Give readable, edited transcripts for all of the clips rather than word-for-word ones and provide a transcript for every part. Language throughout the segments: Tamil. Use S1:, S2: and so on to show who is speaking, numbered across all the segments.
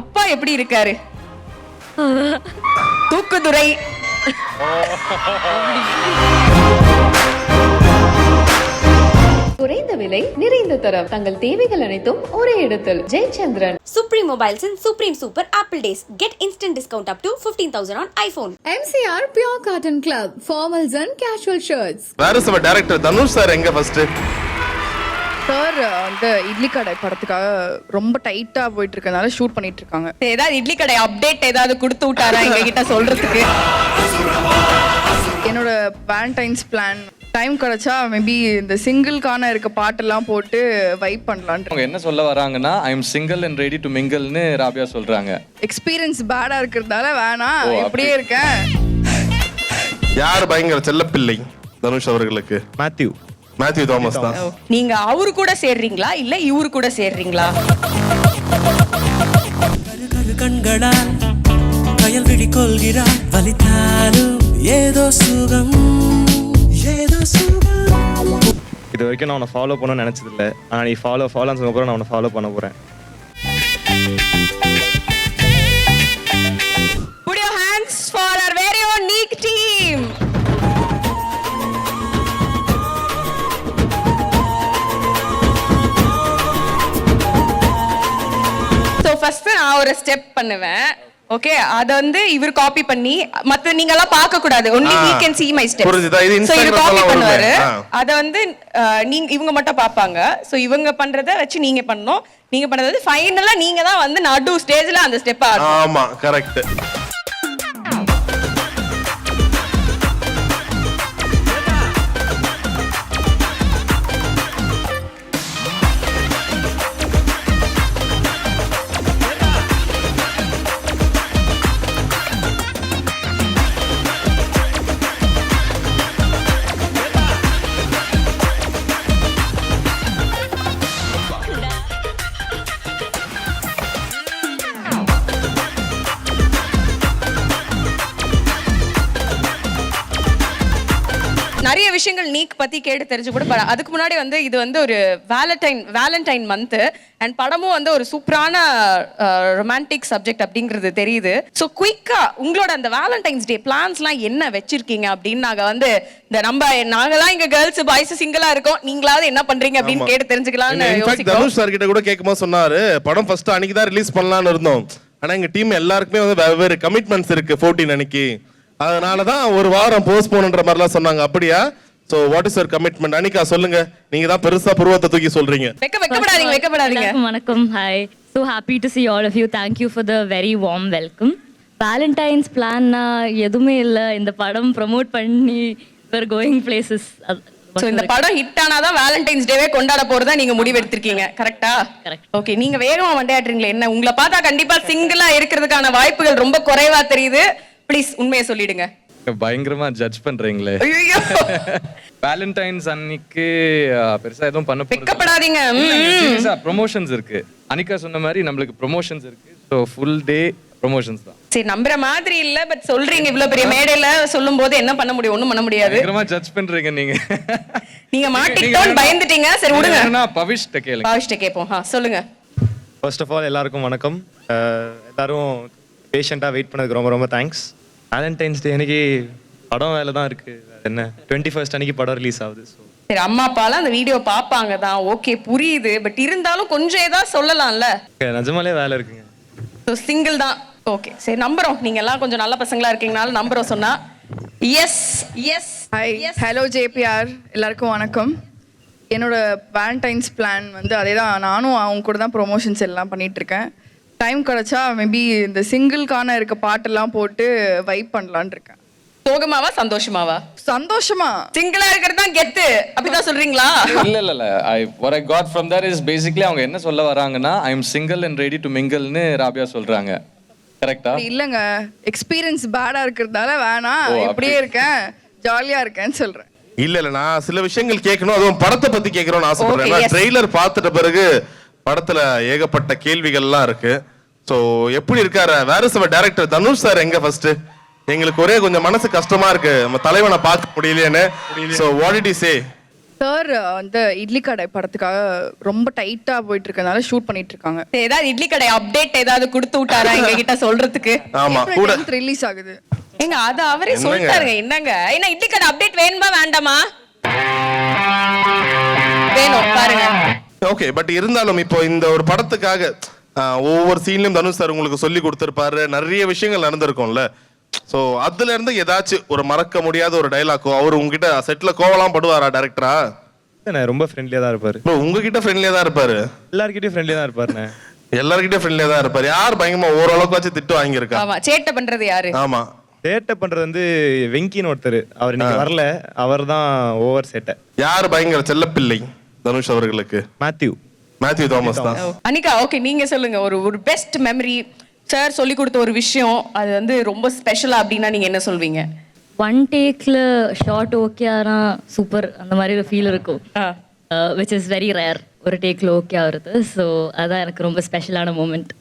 S1: அப்பா எப்படி இருக்காரு? தூக்குதுரை.
S2: குறைந்த விலை நிறைந்த தரம் தங்கள் தேவைகள் அனைத்தும் ஒரே இடத்தில். Jayachandran.
S3: Supreme Mobiles and Supreme Super Apple Days. Get instant discount up to 15,000 on iPhone.
S4: MCR Pure Cotton Club. Formals and casual shirts.
S5: வேற சப டைரக்டர் தனுஷ் சார் எங்க ஃபர்ஸ்ட்?
S6: சார் வந்து இட்லி கடை படத்துக்காக ரொம்ப டைட்டா போயிட்டு இருக்கனால ஷூட் பண்ணிட்டு இருக்காங்க.
S1: ஏதாவது இட்லி கடை அப்டேட் ஏதாவது கொடுத்து விட்டாரா எங்க கிட்ட சொல்றதுக்கு?
S6: என்னோட வேலண்டைன்ஸ் பிளான் டைம் கிடைச்சா மேபி இந்த சிங்கிள்கான இருக்க பாட்டெல்லாம் போட்டு வைப் பண்ணலான்ட்டு.
S7: அவங்க என்ன சொல்ல வராங்கன்னா I am single and ready to மிங்கிள்னு ராபியா சொல்றாங்க.
S6: எக்ஸ்பீரியன்ஸ் பேடா இருக்கிறதால வேணாம் இப்படியே இருக்கேன்.
S5: யார் பயங்கர செல்லப்பிள்ளை தனுஷ் அவர்களுக்கு? மேத்யூ தாமஸ் தான்.
S1: நீங்க அவரு கூட சேர்றீங்களா இல்ல இவரு கூட சேர்றீங்களா?
S8: கண்களால் கயல் விழி கொள்கிறார் வலித்தாலும் ஏதோ சுகம் ஏதோ சுகம்.
S9: இது வரைக்கும் நான் உன்னை ஃபாலோ பண்ணணும்னு நினச்சதில்ல. ஆனால் நீ ஃபாலோன்னு சொன்னப்பறம் நான் உன்னை ஃபாலோ பண்ண போகிறேன்.
S1: Put your hands for our very own Neek team. So first நான் ஒரு ஸ்டெப் பண்ணுவேன். ஓகே, அத வந்து இவர் காப்பி பண்ணி மத்த நீங்க எல்லாம் பார்க்க கூடாது. only we can see my steps.
S5: புரியுதா? இது
S1: So இவர் காப்பி
S5: இன்ஸ்டாகிராம்ல
S1: பண்ணுவாரு.
S5: வருது.
S1: அத வந்து நீங்க இவங்க மட்டும் பாப்பாங்க. சோ இவங்க பண்றத வச்சு நீங்க பண்ணனும். நீங்க பண்றது ஃபைனலா நீங்க தான் வந்து நடு ஸ்டேஜ்ல அந்த ஸ்டெப் ஆடணும்.
S5: ஆமா, கரெக்ட்.
S1: நிறைய விஷயங்கள் நீக் பத்தி கேட்டு தெரிஞ்சு கூட அதுக்கு முன்னாடி வந்து இது வந்து ஒரு வேலண்டைன் மந்த் அண்ட் படமும் வந்து ஒரு சூப்பரான ரொமான்டிக் சப்ஜெக்ட் அப்படிங்கிறது தெரியுது. ஸோ குயிக்கா உங்களோட அந்த வேலண்டைன்ஸ் டே பிளான்ஸ்லாம் என்ன வச்சிருக்கீங்க அப்படின்னு நாங்க வந்து இந்த நாங்கெல்லாம் இங்க கேர்ள்ஸ் பாய்ஸ் சிங்கிளா இருக்கோம், நீங்களாவது என்ன பண்றீங்க அப்படின்னு கேட்டு தெரிஞ்சுக்கலாம்னு யோசிக்கிறோம்.
S5: தனுஷ் சார் கிட்ட கூட கேட்கும்போது சொன்னாரு படம் ஃபர்ஸ்ட் அன்னைக்கு தான் ரிலீஸ் பண்ணலாம்னு இருந்தோம். ஆனா எங்க டீம் எல்லாருக்குமே வந்து வெவ்வேறு கமிட்மெண்ட்ஸ் இருக்கு 14 அன்னைக்கு. அதனாலதான் ஒரு வாரம் போஸ்ட்போன்ன்ற மாதிரிலாம் சொன்னாங்க. அப்படியா? So what is your commitment? Anika சொல்லுங்க, நீங்க தான் பெருசா புருவத்தை தூக்கி சொல்றீங்க.
S1: வெக்கப்படாதீங்க.
S10: வணக்கம். Hi, so happy to see all of you. Thank you for the very warm welcome. Valentine's plan எதுவுமே இல்ல. இந்த படம் ப்ரோமோட் பண்ணி we're going places.
S1: சோ இந்த படம் ஹிட் ஆனாதான் வேலண்டைன்ஸ் டேவே கொண்டாட போறதா நீங்க முடிவு எடுத்திருக்கீங்க. கரெக்ட்டா?
S10: கரெக்ட்.
S1: ஓகே, நீங்க வேகமா மண்டையாட்டுறீங்களே என்ன? உங்களை பார்த்தா கண்டிப்பா சிங்கிளா இருக்கிறதுக்கான வாய்ப்புகள் ரொம்ப குறைவா தெரியுது. ப்ளீஸ் உண்மையை சொல்லிடுங்க.
S7: பயங்கரமா ஜட்ஜ் பண்றீங்களே.
S1: ஐயோ,
S7: வேலண்டைன்ஸ் அன்னைக்கு பெருசா எதுவும் பண்ண
S1: வெக்கப்படாதீங்க.
S7: சீரியஸா ப்ரமோஷன்ஸ் இருக்கு. அனிகா சொன்ன மாதிரி நம்மளுக்கு ப்ரமோஷன்ஸ் இருக்கு. சோ ஃபுல் டே ப்ரமோஷன்ஸ் தான்.
S1: சரி, நம்புற மாதிரி இல்ல, பட் சொல்றீங்க இவ்வளவு பெரிய மேடையில சொல்லும்போது என்ன பண்ண முடியும்? ஒண்ணும் பண்ண முடியாது.
S7: பயங்கரமா ஜட்ஜ் பண்றீங்க நீங்க.
S1: நீங்க மாட்டிட்டோன்னு பயந்துட்டீங்க. சரி விடுங்க,
S7: நான் பவிஷ்ட கேளுங்க.
S1: பவிஷ்ட கேப்போம். சொல்லுங்க.
S9: ஃபர்ஸ்ட் ஆஃப் ஆல் எல்லாருக்கும் வணக்கம். எல்லாரும் பேஷண்ட்டாக வெயிட் பண்ணதுக்கு ரொம்ப ரொம்ப தேங்க்ஸ். வேலண்டைன்ஸ் டே அன்னைக்கு படம் வேலை தான் இருக்கு. என்ன 21st அன்னைக்கு படம் ரிலீஸ் ஆகுது. ஸோ
S1: சரி, அம்மா அப்பாலாம் அந்த வீடியோ பாப்பாங்க தான், ஓகே புரியுது. பட் இருந்தாலும் கொஞ்சம் ஏதாவது சொல்லலாம்ல?
S9: நிஜமாலே வேலை இருக்குங்க.
S1: ஸோ சிங்கிள் தான். ஓகே, சரி நம்புறோம். நீங்க எல்லாம் கொஞ்சம் நல்ல பசங்களா இருக்கீங்கனால நம்புறோம். சொன்னா yes yes.
S6: Hi, hello JBR, எல்லாருக்கும் வணக்கம். என்னோட வேலண்டைன்ஸ் பிளான் வந்து அதே தான். நானும் அவங்க கூட தான் ப்ரொமோஷன்ஸ் எல்லாம் பண்ணிட்டு இருக்கேன். டைம் கிடைச்சா மேபி இந்த சிங்கிள்கான இருக்க பாட்டெல்லாம் போட்டு வைப் பண்ணலான் இருக்கேன்.
S1: சோகமாவா சந்தோஷமாவா?
S6: சந்தோஷமா.
S1: சிங்கிளா இருக்கிறது தான் கெத்து, அப்படிதான் சொல்றீங்களா?
S7: இல்ல what I got from that is basically அவங்க என்ன சொல்ல வராங்கன்னா I am single and ready to மிங்கிள்னு ராபியா சொல்றாங்க. கரெக்ட்டா?
S6: இல்லங்க, எக்ஸ்பீரியன்ஸ் பேடா இருக்கிறதால வேணாம் இப்படியே இருக்கேன், ஜாலியா இருக்கேன்னு சொல்றேன்.
S5: இல்ல நான் சில விஷயங்கள் கேட்கணும், அதுவும் படத்தை பத்தி கேட்கணும்னு ஆசைப்படுறேன். ட்ரெய்லர் பார்த்துட்ட பிறகு படத்துல ஏகப்பட்ட கேள்விகள்லாம் இருக்கு. சோ எப்படி இருக்காரு வேற சப டைரக்டர் தனுஷ் சார் எங்க ஃபர்ஸ்ட்? எங்களுக்கு ஒரே கொஞ்சம் மனசு கஷ்டமா இருக்கு, நம்ம தலைவனை பார்க்க முடியலையேன்னு. So what did you say?
S6: Sir வந்து இட்லி கடை படத்துக்காக ரொம்ப டைட்டா போயிட்டு இருக்கனால ஷூட் பண்ணிட்டு இருக்காங்க.
S1: ஏதாவது இட்லி கடை அப்டேட் ஏதாவது கொடுத்து விட்டாரா எங்க கிட்ட சொல்றதுக்கு?
S5: ஆமா கூட
S6: ரிலீஸ் ஆகுது.
S1: ஏங்க அது அவரே சொல்லிட்டாருங்க. என்னங்க என்ன இட்லி கடை அப்டேட் வேணுமா வேண்டாமா? வேணும் பாருங்க.
S5: ஓகே, பட் இருந்தாலும் இப்போ இந்த ஒரு படத்துக்காக ஒவ்வொரு சீன்லயும் தனுஷ் சார் உங்களுக்கு சொல்லி கொடுத்திருப்பாரு, நிறைய விஷயங்கள் நடந்திருக்கும்ல. சோ அதுல இருந்து ஏதாச்சும் ஒரு மறக்க முடியாத ஒரு டைலாக்கோ, அவர் உங்ககிட்ட செட்ல கோவலாம் படுவாரா டைரக்டரா?
S9: ரொம்ப ஃப்ரெண்ட்லியா தான் இருப்பாரு.
S5: ப்ரோ உங்ககிட்ட ஃப்ரெண்ட்லியா தான் இருப்பாரு?
S9: எல்லார்கிட்டயும் ஃப்ரெண்ட்லியா தான் இருப்பாருண்ணே.
S5: எல்லார்கிட்டயும் ஃப்ரெண்ட்லியா தான் இருப்பாரு. யார் பயங்கரமா ஓரளவுக்கு வச்சு திட்டு வாங்கியிருக்கா?
S1: ஆமா, சேட்டை பண்றது யாரு?
S5: ஆமா,
S9: சேட்டை பண்றது வந்து வெங்கின்னு ஒருத்தர். அவர் இன்னைக்கு வரல, அவர் தான் ஓவர் சேட்டை.
S5: யார் பயங்கர செல்லப்பிள்ளை தனுஷ் அவர்களுக்கு? மேத்யூ தாமஸ் தான்.
S1: அனிகா, ஓகே நீங்க சொல்லுங்க. ஒரு பெஸ்ட் மெமரி சார் சொல்லி கொடுத்த ஒரு விஷயம், அது வந்து ரொம்ப ஸ்பெஷலா அப்படின்னா நீங்க என்ன சொல்வீங்க?
S10: ஒன் டேக்ல ஷார்ட் ஓகே ஆனா சூப்பர் அந்த மாதிரி ஒரு ஃபீல் இருக்கும், விச் இஸ் வெரி ரேர். ஒரு டேக்ல ஓகே ஆகுறது. ஸோ அதான் எனக்கு ரொம்ப ஸ்பெஷலான மூமெண்ட்.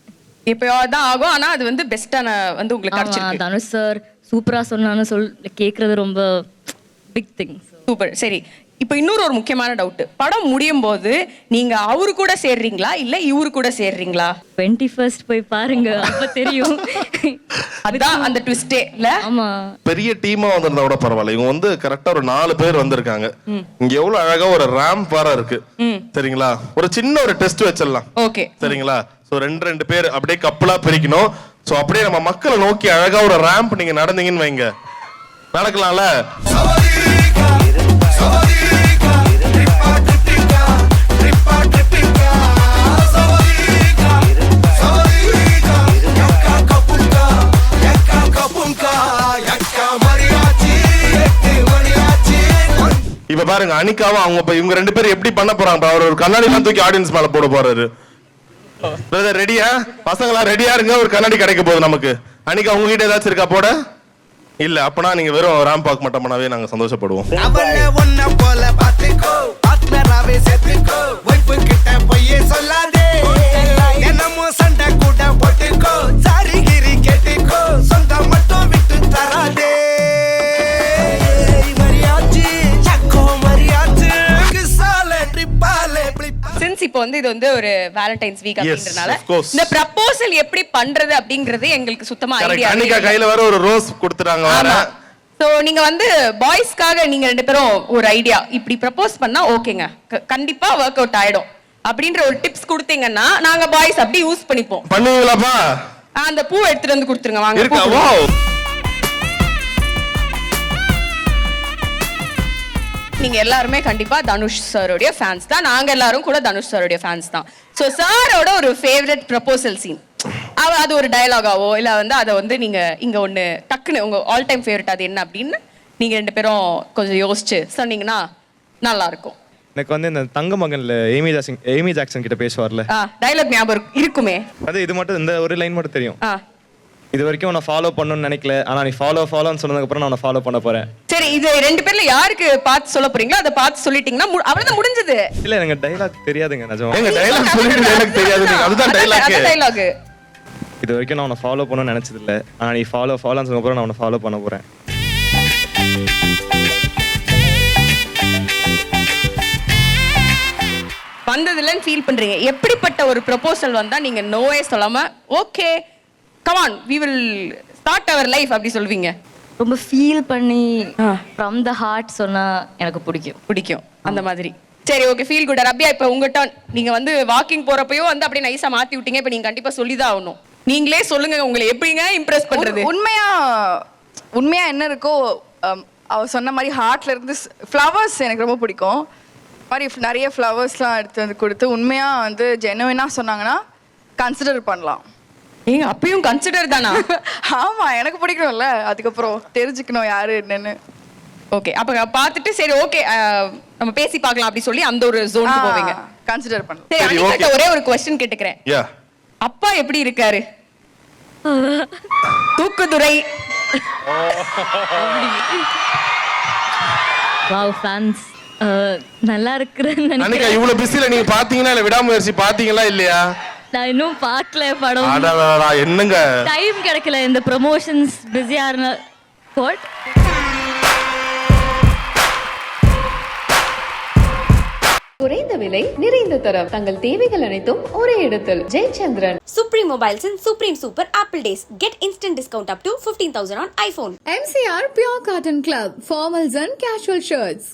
S1: இப்போ தான் ஆகும், ஆனா அது வந்து பெஸ்டான வந்து உங்களுக்கு கிடைச்சிருக்கு.
S10: தனுஷ் சார் சூப்பரா சொன்னான்னு கேட்கறது ரொம்ப பிக் திங்.
S1: சூப்பர். சரி, இப்போ இன்னொரு ஒரு முக்கியமான டவுட். படம் முடியும் போது நீங்க அவரு கூட சேர்றீங்களா இல்ல இவரு கூட சேர்றீங்களா?
S10: 21st போய் பாருங்க, அப்ப தெரியும்.
S1: அதுதான் அந்த ட்விஸ்டே இல்ல?
S10: ஆமா,
S5: பெரிய டீமா வந்திருந்தா கூட பரவாயில்ல. இவங்க வந்து கரெக்டா ஒரு 4 பேர் வந்திருக்காங்க. இங்க எவ்வளவு அழகா ஒரு ரேம்ப் வர இருக்கு சரிங்களா? ஒரு சின்ன ஒரு டெஸ்ட் வச்சிடலாம்.
S1: ஓகே
S5: சரிங்களா? சோ ரெண்டு பேர் அப்படியே கப்பலா பிரிக்கணும். சோ அப்படியே நம்ம மக்களை நோக்கி அழகா ஒரு ரேம்ப் நீங்க நடந்தீங்கன்னு வைங்க, நடக்கலாம்ல? இப்ப பாருங்க, அனிகாவும் அவங்க இவங்க 2 பேரும் எப்படி பண்ண போறாங்க? அவர் ஒரு கண்ணாடி எல்லாம் தூக்கி ஆடியன்ஸ் மேல போட போறாரு. ரெடியா பசங்களா? ரெடியா இருங்க, ஒரு கண்ணாடி கிடைக்க போகுது நமக்கு. அனிகா உங்ககிட்ட ஏதாச்சும் இருக்கா போட? இல்ல, அப்பனா நீங்க வெறும் ரேம்ப் பார்க்க மாட்டோம்னாவே நாங்க சந்தோஷப்படுவோம்.
S8: சண்டை கூட போட்டுக்கோ, சாரிகிரி கேட்டுக்கோ, சொந்தம் மட்டும் விட்டு தராதே.
S1: சின்ஸ் இப்போ வந்து இது வந்து ஒரு வேலண்டைன்ஸ் வீக் அப்படின்றனால
S5: of course.
S1: இந்த ப்ரப்போசல் எப்படி பண்றது அப்படிங்கிறது எங்களுக்கு சுத்தமா ஐடியா
S5: அனிகா
S1: இல்ல.
S5: கையில வர ஒரு ரோஸ் கொடுத்துறாங்க வர.
S1: சோ நீங்க வந்து பாய்ஸ்க்காக நீங்க 2 பேரும் ஒரு ஐடியா இப்படி ப்ரப்போஸ் பண்ணா ஓகேங்க, கண்டிப்பா வொர்க் அவுட் ஆயிடும் அப்படின்ற ஒரு டிப்ஸ் கொடுத்தீங்கன்னா நாங்க பாய்ஸ் அப்படி யூஸ் பண்ணிப்போம்.
S5: பண்ணுவீங்களாப்பா?
S1: அந்த பூ எடுத்துட்டு வந்து கொடுத்துருங்க. வாங்க.
S5: இருக்கா?
S1: பூ
S5: வாவ்.
S1: நீங்க எல்லாருமே கண்டிப்பா தனுஷ் சாரோடைய ஃபேன்ஸ் தான். நாங்க எல்லாரும் கூட தனுஷ் சாரோடைய ஃபேன்ஸ் தான். சோ சாரோட ஒரு ஃபேவரட் ப்ரப்போசல் சீன், அது ஒரு டயலாகாவோ இல்ல வந்து அதை வந்து நீங்க இங்க ஒண்ணு டக்குன்னு உங்க ஆல் டைம் ஃபேவரட் அது என்ன அப்படின்னு நீங்க 2 பேரும் கொஞ்சம் யோசிச்சு சொன்னீங்கன்னா நல்லா இருக்கும்.
S9: எனக்கு வந்து இந்த தங்க மகன்ல ஏமி ஜாக்சன் கிட்ட பேசுவார்ல,
S1: டயலாக் ஞாபகம் இருக்குமே?
S9: அது இது மட்டும், இந்த ஒரு லைன் மட்டும் தெரியும். இது வரைக்கும் உன்னை ஃபாலோ பண்ணணும்னு நினைக்கல, ஆனா நீ ஃபாலோன்னு சொன்னதுக்கு அப்புறம் நான் உன்னை ஃபாலோ பண்ண போறேன்.
S1: சரி, இது 2 பேர்ல யாருக்கு பார்த்து சொல்ல போறீங்களோ அதை பார்த்து சொல்லிட்டீங்கன்னா அவ்வளவுதான் முடிஞ்சது.
S9: இல்ல எனக்கு டயலாக் தெரியாதுங்க நிஜமா.
S5: எங்க டயலாக் சொல்லிட்டு எனக்கு தெரியாது. அதுதான் டயலாக்.
S9: இது வரைக்கும் நான் உன்னை ஃபாலோ பண்ணணும்னு நினைச்சது இல்ல, ஆனா நீ ஃபாலோன்னு சொன்னதுக்கு அப்புறம் நான் உன்னை ஃபாலோ பண்ண போறேன்.
S1: வந்ததுலன்னு ஃபீல் பண்றீங்க. எப்படிப்பட்ட ஒரு ப்ரொபோசல் வந்தா நீங்க நோவே சொல்லாம okay come on we will start our life அப்படி சொல்வீங்க?
S10: ரொம்ப ஃபீல் பண்ணி ஃப்ரம் த ஹார்ட் சொன்னா எனக்கு பிடிக்கும்
S1: அந்த மாதிரி. சரி, ஓகே, ஃபீல் குட். ரப்யா, இப்போ உங்க டர்ன். நீங்க வந்து வாக்கிங் போறப்பயோ வந்து அப்படியே நைஸா மாத்தி விட்டீங்க. இப்போ நீங்க கண்டிப்பா சொல்லிதான் ஆகணும். நீங்களே சொல்லுங்க, உங்களை எப்படிங்க இம்ப்ரெஸ் பண்றது?
S6: உண்மையா என்ன இருக்கோ அவ சொன்ன மாதிரி ஹார்ட்ல இருந்து ஃப்ளவர்ஸ் எனக்கு ரொம்ப பிடிக்கும். மாதிரி நிறைய ஃப்ளவர்ஸ்லாம் எடுத்து வந்து கொடுத்து உண்மையா வந்து ஜெனுவினா சொன்னாங்கன்னா கன்சிடர் பண்ணலாம்.
S1: ஏங்க அப்பயும் கன்சிடர் தானா?
S6: ஆமா, எனக்கு பிடிக்கணும்ல, அதுக்கப்புறம் தெரிஞ்சுக்கணும் யாரு என்னன்னு.
S1: ஓகே, அப்ப பார்த்துட்டு சரி ஓகே நம்ம பேசி பார்க்கலாம் அப்படி சொல்லி அந்த ஒரு ஜோனுக்கு போவீங்க.
S6: கன்சிடர் பண்ணலாம்.
S1: சரி, அனிகா ஒரே ஒரு क्वेश्चन கேட்டுக்கிறேன். அப்பா எப்படி இருக்காரு? தூக்குதுரை.
S10: வாவ், ஃபேன்ஸ் நல்லா இருக்குறேன்னு
S5: அனிகா
S10: நினைக்கிறேன்.
S5: இவ்வளவு பிஸில நீங்க பாத்தீங்களா இல்ல விடாமுயற்சி பாத்தீங்களா இல்லையா?
S10: நான் இன்னும் பார்க்கல படம்.
S5: அடடா, என்னங்க
S10: டைம் கிடைக்கல, இந்த ப்ரமோஷன்ஸ் பிஸியா இருந்த. வாட்
S2: குறைந்த விலை நிறைந்த தரம் தங்கள் தேவைகள் அனைத்தும் ஒரே இடத்தில் Jayachandran.
S3: Supreme Mobiles in Supreme Super Apple Days. Get instant discount up to 15,000 on iPhone.
S4: MCR Pure Cotton Club, formals and casual shirts.